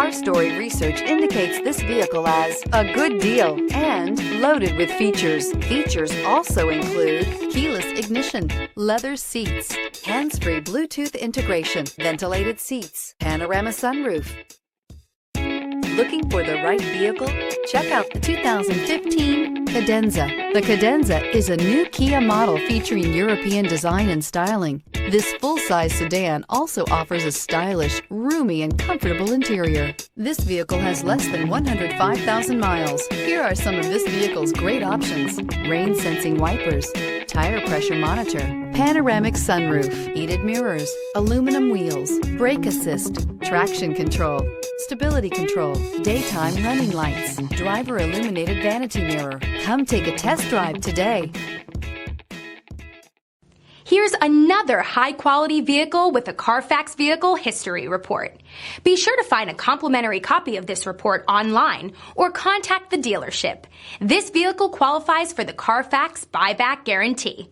Car Story research indicates this vehicle as a good deal and loaded with features. Features also include keyless ignition, leather seats, hands-free Bluetooth integration, ventilated seats, panoramic sunroof. Looking for the right vehicle? Check out the 2015 Cadenza. The Cadenza is a new Kia model featuring European design and styling. This full-size sedan also offers a stylish, roomy, and comfortable interior. This vehicle has less than 105,000 miles. Here are some of this vehicle's great options: rain-sensing wipers, tire pressure monitor, panoramic sunroof, heated mirrors, aluminum wheels, brake assist, traction control, stability control, daytime running lights, driver illuminated vanity mirror. Come take a test drive today. Here's another high-quality vehicle with a Carfax Vehicle History Report. Be sure to find a complimentary copy of this report online or contact the dealership. This vehicle qualifies for the Carfax Buyback Guarantee.